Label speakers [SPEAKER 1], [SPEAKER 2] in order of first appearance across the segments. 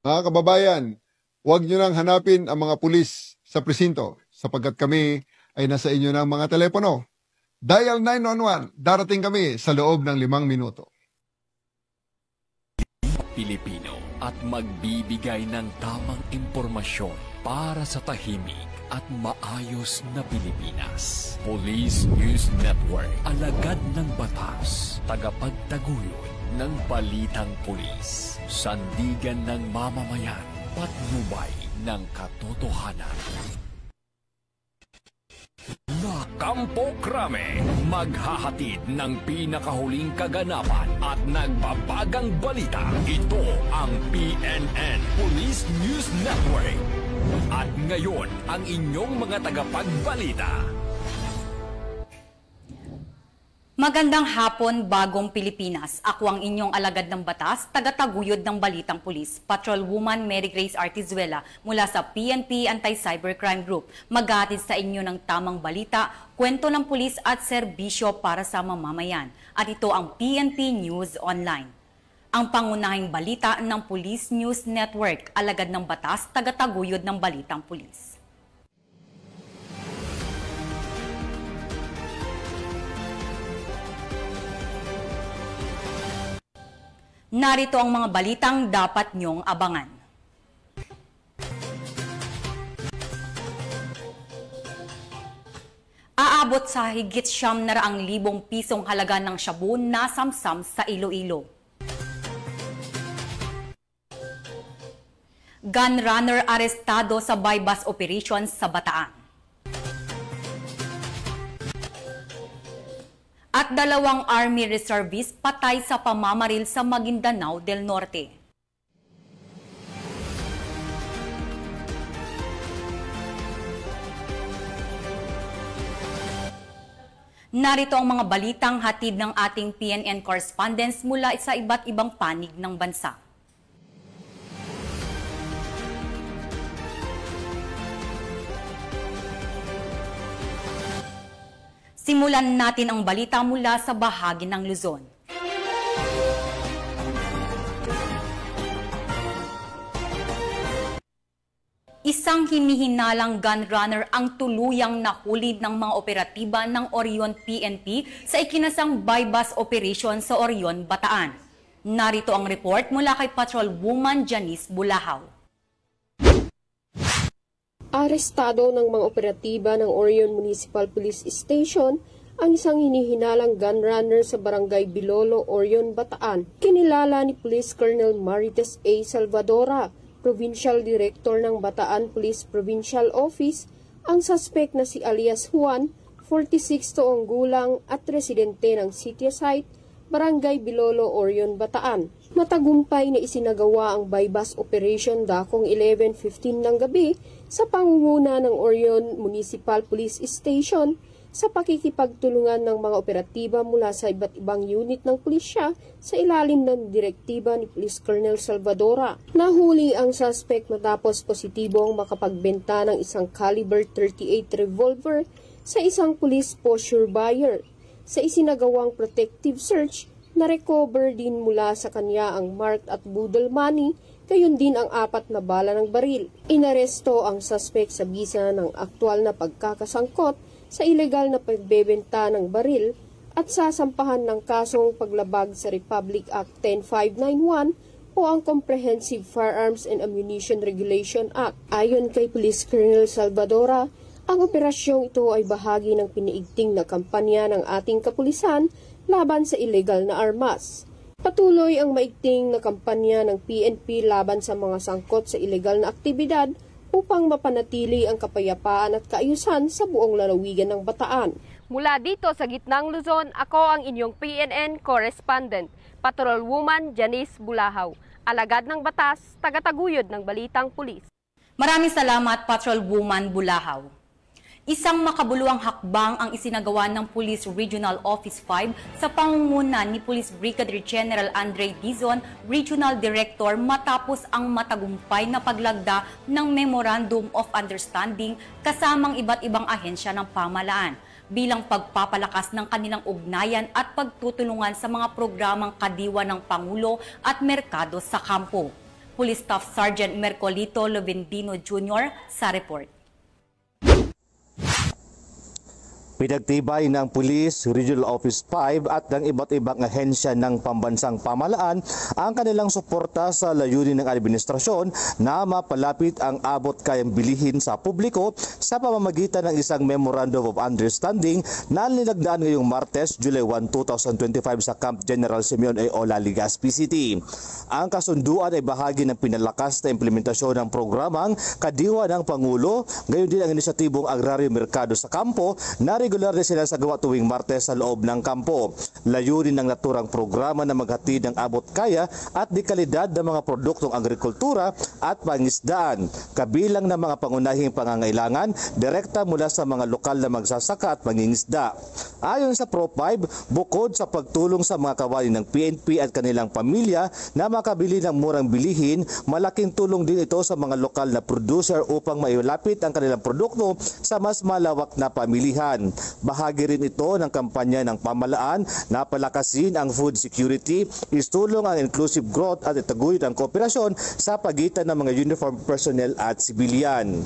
[SPEAKER 1] Mga kababayan, huwag nyo nang hanapin ang mga pulis sa presinto sapagkat kami ay nasa inyo ng mga telepono. Dial 911, darating kami sa loob ng 5 minuto.
[SPEAKER 2] Pilipino at magbibigay ng tamang impormasyon para sa tahimik at maayos na Pilipinas. Police News Network, alagad ng batas, tagapagtaguyod ng balitang pulis, sandigan ng mamamayan, patnubay ng katotohanan. Kampo Krame, maghahatid ng pinakahuling kaganapan at nagbabagang balita. Ito ang PNN Police News Network. At ngayon, ang inyong mga tagapagbalita.
[SPEAKER 3] Magandang hapon, Bagong Pilipinas. Ako ang inyong alagad ng batas, tagataguyod ng Balitang Pulis, Patrolwoman Mary Grace Artizuela mula sa PNP Anti-Cybercrime Group. Maghahatid sa inyo ng tamang balita, kwento ng pulis at serbisyo para sa mamamayan. At ito ang PNP News Online. Ang pangunahing balita ng Police News Network, alagad ng batas, tagataguyod ng Balitang Pulis. Narito ang mga balitang dapat niyong abangan. Aabot sa higit 900,000 pisong halaga ng shabu na samsam sa Iloilo. Gun runner arestado sa bypass operations sa Bataan. At 2 Army Reservists patay sa pamamaril sa Maguindanao del Norte. Narito ang mga balitang hatid ng ating PNN correspondents mula sa iba't ibang panig ng bansa. Simulan natin ang balita mula sa bahagi ng Luzon. Isang hinihinalang gun runner ang tuluyang nahuli ng mga operatiba ng Orion PNP sa ikinasang bypass operation sa Orion, Bataan. Narito ang report mula kay Patrolwoman Janice Bulahaw.
[SPEAKER 4] Arestado ng mga operatiba ng Orion Municipal Police Station ang isang hinihinalang gun runner sa Barangay Bilolo, Orion, Bataan. Kinilala ni Police Colonel Marites A. Salvadora, Provincial Director ng Bataan Police Provincial Office, ang suspect na si alias Juan, 46 taong gulang at residente ng City Site, Barangay Bilolo, Orion, Bataan. Matagumpay na isinagawa ang bypass operation dakong 11:15 ng gabi sa pangunguna ng Orion Municipal Police Station sa pakikipagtulungan ng mga operatiba mula sa iba't ibang unit ng pulisya sa ilalim ng direktiba ni Police Colonel Salvadora. Nahuli ang suspect matapos positibong makapagbenta ng isang caliber .38 revolver sa isang police posture buyer. Sa isinagawang protective search, na-recover din mula sa kanya ang marked at budol money, gayon din ang 4 na bala ng baril. Inaresto ang suspect sa bisa ng aktwal na pagkakasangkot sa ilegal na pagbebenta ng baril at sasampahan ng kasong paglabag sa Republic Act 10591 o ang Comprehensive Firearms and Ammunition Regulation Act. Ayon kay Police Colonel Salvadora, ang operasyong ito ay bahagi ng piniigting na kampanya ng ating kapulisan laban sa illegal na armas. Patuloy ang maigting na kampanya ng PNP laban sa mga sangkot sa illegal na aktibidad upang mapanatili ang kapayapaan at kaayusan sa buong lalawigan ng Bataan.
[SPEAKER 5] Mula dito sa gitnang Luzon, ako ang inyong PNN correspondent, Patrolwoman Janice Bulahaw, alagad ng batas, tagataguyod ng Balitang Pulis.
[SPEAKER 3] Maraming salamat, Patrolwoman Bulahaw. Isang makabuluhang hakbang ang isinagawa ng Police Regional Office 5 sa pangunguna ni Police Brigadier General Andre Dizon, Regional Director, matapos ang matagumpay na paglagda ng Memorandum of Understanding kasamang iba't ibang ahensya ng pamahalaan bilang pagpapalakas ng kanilang ugnayan at pagtutulungan sa mga programang kadiwa ng Pangulo at merkado sa kampo. Police Staff Sergeant Mercolito Lovendino Jr. sa report.
[SPEAKER 6] Pinagtibay ng Police Regional Office 5 at ng iba't ibang ahensya ng pambansang pamahalaan ang kanilang suporta sa layunin ng administrasyon na mapalapit ang abot kayang bilihin sa publiko sa pamamagitan ng isang Memorandum of Understanding na nilagdaan ngayong Martes, July 1, 2025 sa Camp General Simeon A. Ola, Legazpi City. Ang kasunduan ay bahagi ng pinalakas na implementasyon ng programang Kadiwa ng Pangulo, gayon din ang inisyatibong Agraryo Merkado sa Kampo na regular na sila sa gawa tuwing Martes sa loob ng kampo. Layunin ng naturang programa na maghatid ng abot kaya at dekalidad ng mga produktong agrikultura at pangisdaan, kabilang ng mga pangunahing pangangailangan direkta mula sa mga lokal na magsasaka at mangingisda. Ayon sa Pro5, bukod sa pagtulong sa mga kawani ng PNP at kanilang pamilya na makabili ng murang bilihin, malaking tulong din ito sa mga lokal na producer upang mailapit ang kanilang produkto sa mas malawak na pamilihan. Bahagi rin ito ng kampanya ng pamahalaan na palakasin ang food security, istulong ang inclusive growth at itaguyod ang kooperasyon sa pagitan ng mga uniformed personnel at sibilyan.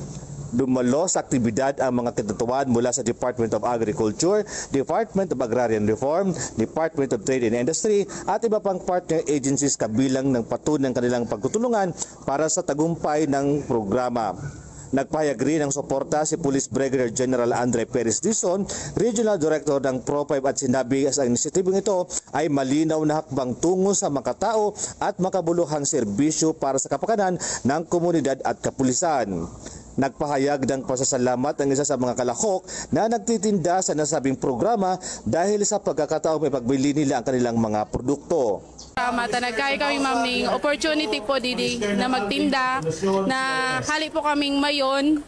[SPEAKER 6] Dumalo sa aktibidad ang mga katutuan mula sa Department of Agriculture, Department of Agrarian Reform, Department of Trade and Industry at iba pang partner agencies kabilang ng patunay ng kanilang pagtutulungan para sa tagumpay ng programa. Nagpahayag rin ng suporta si Police Brigadier General Andre Perez Dizon, Regional Director ng Pro5, at sinabi sa inisyatibong ito ay malinaw na hakbang tungo sa makatao at makabuluhang serbisyo para sa kapakanan ng komunidad at kapulisan. Nagpahayag ng pasasalamat ang isa sa mga kalahok na nagtitinda sa nasabing programa dahil sa pagkakataong may pagbili nila ang kanilang mga produkto.
[SPEAKER 7] Nagkaya kami maming opportunity po didi na magtinda, na hali po kaming mayon,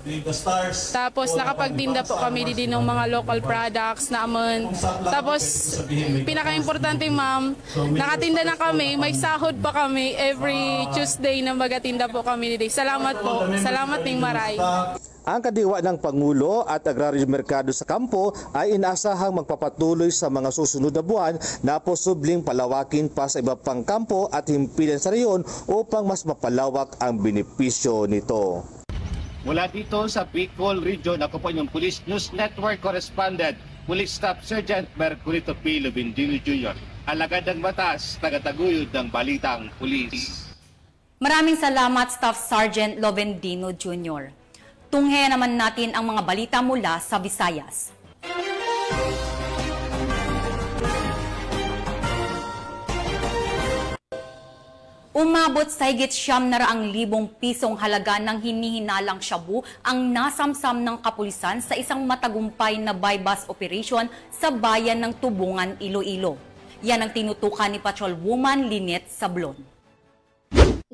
[SPEAKER 7] tapos nakapagtinda po kami didi ng mga local products naman. Tapos pinaka-importante ma'am, nakatinda na kami, may sahod pa kami every Tuesday na magatinda po kami didi. Salamat po, salamat ning maray.
[SPEAKER 6] Ang kadiwa ng Pangulo at Agraryo Merkado sa Kampo ay inaasahang magpapatuloy sa mga susunod na buwan na posibleng palawakin pa sa iba pang kampo at himpilan sa reyon upang mas mapalawak ang benepisyo nito.
[SPEAKER 8] Mula dito sa Bicol Region, ako po yung Police News Network Correspondent, Police Staff Sergeant Mercolito P. Lovendino Jr., alagad ng batas, tagataguyod ng balitang pulis.
[SPEAKER 3] Maraming salamat, Staff Sergeant Lovendino Jr. Tunghayan naman natin ang mga balita mula sa Visayas. Umabot sa higit 900,000 pisong halaga ng hinihinalang shabu ang nasamsam ng kapulisan sa isang matagumpay na buy-bust operation sa bayan ng Tubungan, Iloilo. Yan ang tinutukan ni Patrolwoman Lynette Sablon.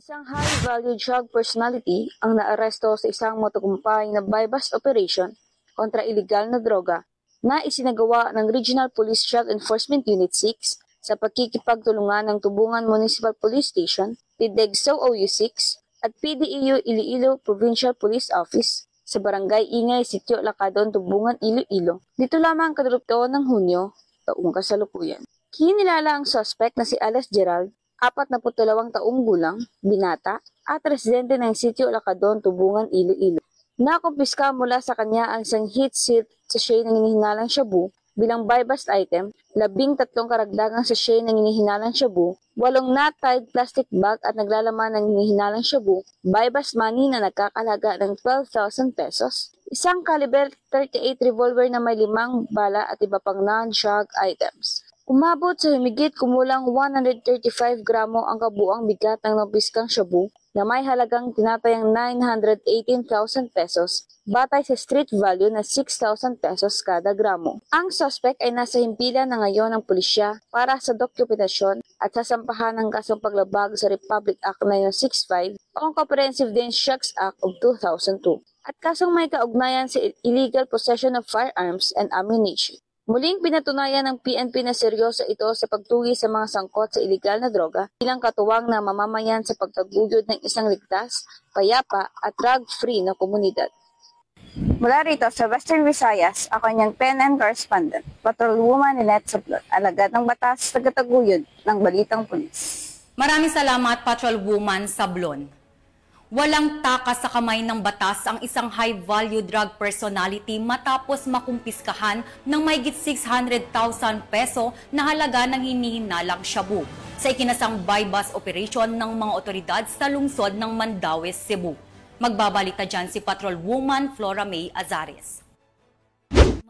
[SPEAKER 9] Isang high-value drug personality ang naaresto sa isang matagumpay na buy-bust operation kontra iligal na droga na isinagawa ng Regional Police Drug Enforcement Unit 6 sa pagkikipagtulungan ng Tubungan Municipal Police Station, PDEGSO OU6 at PDEU Iloilo Provincial Police Office sa Barangay Ingay, Sitio Lacadon, Tubungan, Iloilo. Dito lamang kadurugtoon ng Hunyo, taong kasalukuyan. Kinilala ang suspect na si Alex Gerald, 42 taong gulang, binata, at residente ng Sitio Lacadon, Tubungan, Iloilo. Nakumpiska mula sa kanya ang isang heat seal sachet ng hinihinalang shabu bilang buy-bust item, 13 karagdagang sachet ng hinihinalang shabu, 8 knot-tied plastic bag at naglalaman ng hinihinalang shabu, buy-bust money na nagkakalaga ng 12,000 pesos, isang caliber 38 revolver na may 5 bala at iba pang non-drug items. Umabot sa humigit kumulang 135 gramo ang kabuang bigat ng napiskang shabu na may halagang tinatayang 918,000 pesos batay sa street value na 6,000 pesos kada gramo. Ang suspect ay nasa himpilan na ngayon ng pulisya para sa dokumentasyon at sasampahan ng kasong paglabag sa Republic Act 965 o Comprehensive Dangerous Act of 2002 at kasong may kaugnayan sa illegal possession of firearms and ammunition. Muling pinatunayan ng PNP na seryoso ito sa pagtugi sa mga sangkot sa iligal na droga bilang katuwang na mamamayan sa pagtaguyod ng isang ligtas, payapa at drug-free na komunidad.
[SPEAKER 10] Mula rito sa Western Visayas, ako niyang PNN correspondent, Patrolwoman Lynette Sablon, alagad ng batas, tagataguyod ng balitang pulis.
[SPEAKER 3] Maraming salamat, Patrolwoman Sablon. Walang takas sa kamay ng batas ang isang high-value drug personality matapos makumpiskahan ng mahigit 600,000 peso na halaga ng hinihinalang shabu sa ikinasang buy-bust operation ng mga otoridad sa lungsod ng Mandaue, Cebu. Magbabalita dyan si Patrolwoman Flora May Azares.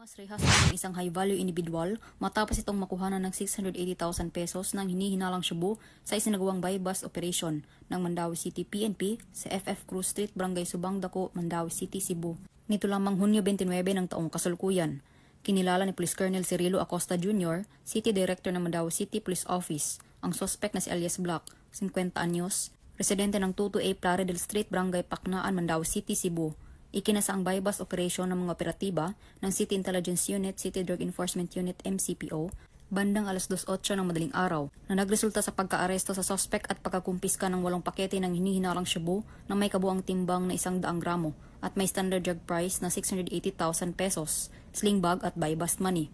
[SPEAKER 11] Mas rehas ng isang high-value individual matapos itong makuhanan ng 680,000 pesos ng hinihinalang shabu sa isinagawang buy-bust operation ng Mandaue City PNP sa FF Cruz Street, Barangay Subang Dako, Mandaue City, Cebu. Nito lamang Hunyo 29 ng taong kasalukuyan. Kinilala ni Police Colonel Cirilo Acosta Jr., City Director ng Mandaue City Police Office, ang suspect na si alias Black, 50 anyos, residente ng 22A Plaridel Street, Barangay Pacnaan, Mandaue City, Cebu. Ikinasa ang buy-bust operation ng mga operatiba ng City Intelligence Unit, City Drug Enforcement Unit MCPO, bandang alas 2:08 ng madaling araw na nagresulta sa pagkaaresto sa suspect at pagkakumpiska ng 8 pakete ng hinihinalang shabu na may kabuang timbang na 100 gramo at may standard drug price na 680,000 pesos, sling bag at buy-bust money.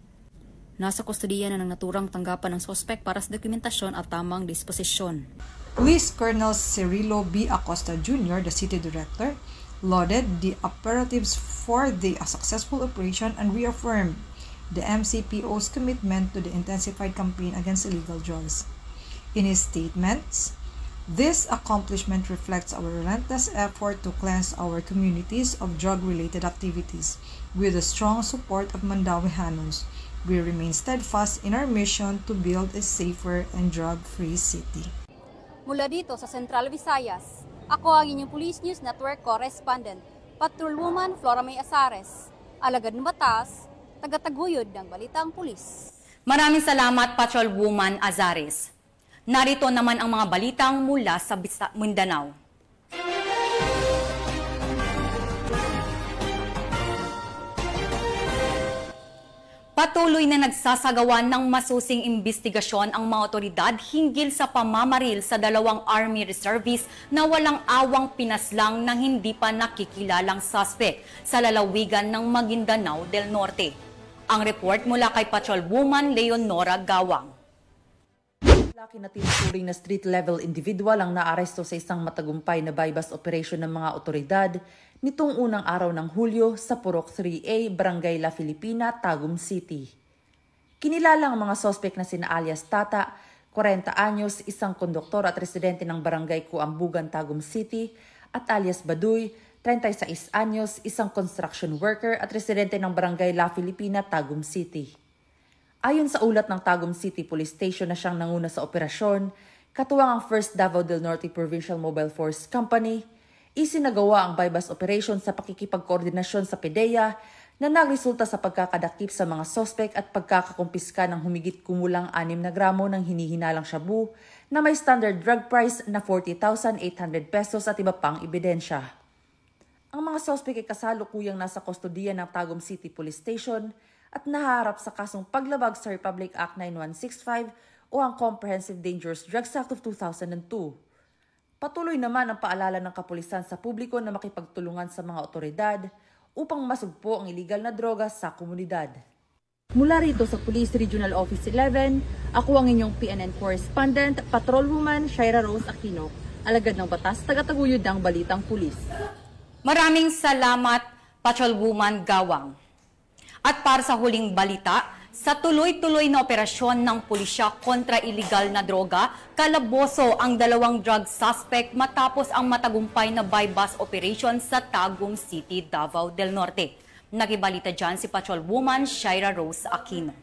[SPEAKER 11] Nasa kustodiya na ng naturang tanggapan ng suspect para sa dokumentasyon at tamang disposisyon.
[SPEAKER 12] Police Colonel Cirilo B. Acosta Jr., the City Director, lauded the operatives for the successful operation and reaffirmed the MCPO's commitment to the intensified campaign against illegal drugs. In his statements, this accomplishment reflects our relentless effort to cleanse our communities of drug-related activities. With the strong support of Mandaue-Hanos, we remain steadfast in our mission to build a safer and drug-free city.
[SPEAKER 5] Mula dito sa Central Visayas, ako ang inyong Police News Network Correspondent, Patrolwoman Flora May Azares, alagad ng batas, tagataguyod ng balitang pulis.
[SPEAKER 3] Maraming salamat, Patrolwoman Azares. Narito naman ang mga balitang mula sa Mindanao. Patuloy na nagsasagawa ng masusing imbestigasyon ang mga otoridad hinggil sa pamamaril sa 2 Army Reservists na walang awang pinaslang ng hindi pa nakikilalang suspect sa lalawigan ng Maguindanao del Norte. Ang report mula kay Patrolwoman Leonora Gawang.
[SPEAKER 13] Laki na tinuturing na street-level individual ang naaresto sa isang matagumpay na buy-bust operation ng mga otoridad nitong unang araw ng Hulyo sa Purok 3A, Barangay La Filipina, Tagum City. Kinilala ang mga sospek na sina alias Tata, 40 anyos, isang konduktor at residente ng Barangay Kuambugan, Tagum City, at alias Baduy, 36 anyos, isang construction worker at residente ng Barangay La Filipina, Tagum City. Ayon sa ulat ng Tagum City Police Station na siyang nanguna sa operasyon, katuwang ang 1st Davao del Norte Provincial Mobile Force Company, isinagawa ang buy-bust operation sa pakikipagkoordinasyon sa PDEA na nagresulta sa pagkakadakip sa mga sospek at pagkakakumpiska ng humigit kumulang 6 na gramo ng hinihinalang shabu na may standard drug price na 40,800 pesos at iba pang ebidensya. Ang mga sospek ay kasalukuyang nasa kustodiya ng Tagum City Police Station at naharap sa kasong paglabag sa Republic Act 9165 o ang Comprehensive Dangerous Drugs Act of 2002. Patuloy naman ang paalala ng kapulisan sa publiko na makipagtulungan sa mga otoridad upang masugpo ang iligal na droga sa komunidad. Mula rito sa Police Regional Office 11, ako ang inyong PNN Correspondent, Patrolwoman Shaira Rose Aquino, alagad ng batas, tagataguyod ng balitang pulis.
[SPEAKER 3] Maraming salamat, Patrolwoman Gawang. At para sa huling balita, sa tuloy-tuloy na operasyon ng pulisya kontra iligal na droga, kalaboso ang 2 drug suspect matapos ang matagumpay na buy-bust operation sa Tagum City, Davao del Norte. Nakibalita dyan si Patrolwoman Shaira Rose Aquino.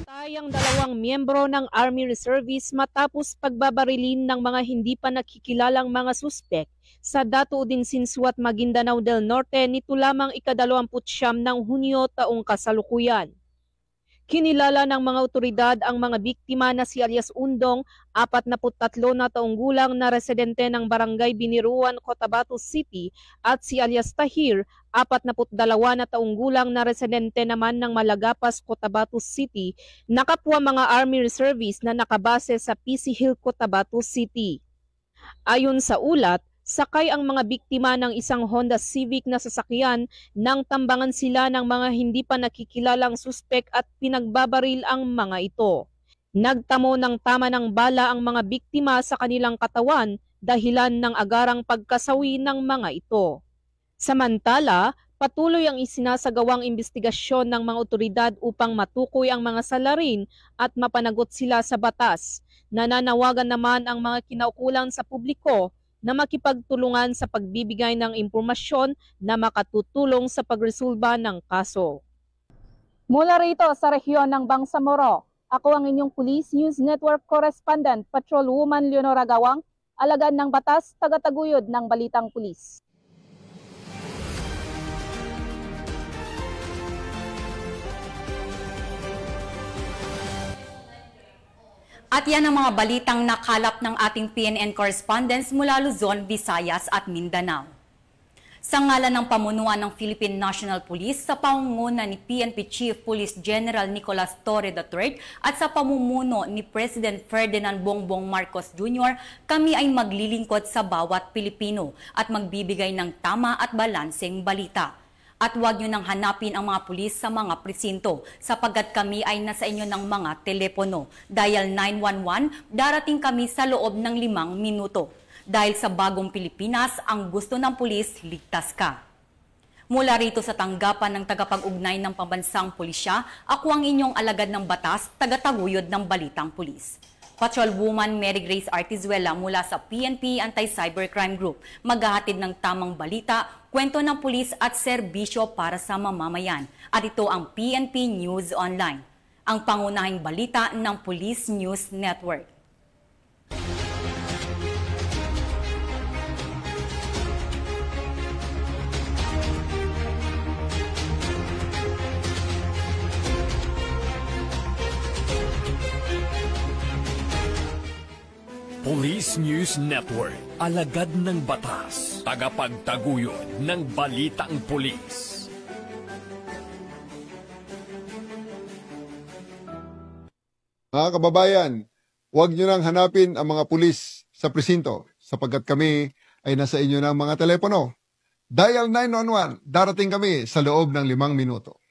[SPEAKER 5] Tayang 2 miyembro ng Army Reservists matapos pagbabarilin ng mga hindi pa nakikilalang mga suspect sa Datuudin Sinsuat, Maguindanao del Norte nito lamang ika-29 ng Hunyo taong kasalukuyan. Kinilala ng mga otoridad ang mga biktima na si alias Undong, 43 na taong gulang na residente ng Barangay Biniruan, Cotabato City, at si alias Tahir, 42 na taong gulang na residente naman ng Malagapas, Cotabato City, na kapwa mga Army Reservists na nakabase sa PC Hill, Cotabato City. Ayon sa ulat, sakay ang mga biktima ng isang Honda Civic na sasakyan nang tambangan sila ng mga hindi pa nakikilalang suspek at pinagbabaril ang mga ito. Nagtamo ng tama ng bala ang mga biktima sa kanilang katawan dahilan ng agarang pagkasawi ng mga ito. Samantala, patuloy ang isinasagawang investigasyon ng mga otoridad upang matukoy ang mga salarin at mapanagot sila sa batas. Nananawagan naman ang mga kinaukulan sa publiko na makipagtulungan sa pagbibigay ng impormasyon na makatutulong sa pagresolba ng kaso.
[SPEAKER 14] Mula rito sa rehiyon ng Bangsamoro, ako ang inyong Police News Network Correspondent, Patrolwoman Leonora Gawang, alagad ng batas, tagataguyod ng Balitang Pulis.
[SPEAKER 3] At yan ang mga balitang nakalap ng ating PNN correspondents mula Luzon, Visayas at Mindanao. Sa ngalan ng pamunuan ng Philippine National Police sa pangunguna ni PNP Chief Police General Nicolas Torre III at sa pamumuno ni President Ferdinand Bongbong Marcos Jr., kami ay maglilingkod sa bawat Pilipino at magbibigay ng tama at balanseng balita. At huwag nyo nang hanapin ang mga pulis sa mga presinto sapagkat kami ay nasa inyo ng mga telepono. Dial 911, darating kami sa loob ng 5 minuto. Dahil sa bagong Pilipinas, ang gusto ng pulis, ligtas ka. Mula rito sa tanggapan ng tagapag-ugnay ng pambansang pulisya, ako ang inyong alagad ng batas, tagataguyod ng Balitang Pulis. Patrolwoman Mary Grace Artizuela mula sa PNP Anti-Cybercrime Group, maghahatid ng tamang balita, kwento ng pulis at serbisyo para sa mamamayan. At ito ang PNP News Online, ang pangunahing balita ng Police News Network.
[SPEAKER 2] Police News Network, alagad ng batas, tagapagtaguyod ng Balitang Pulis.
[SPEAKER 1] Mga kababayan, huwag nyo nang hanapin ang mga pulis sa presinto sapagkat kami ay nasa inyo ng mga telepono. Dial 911, darating kami sa loob ng 5 minuto.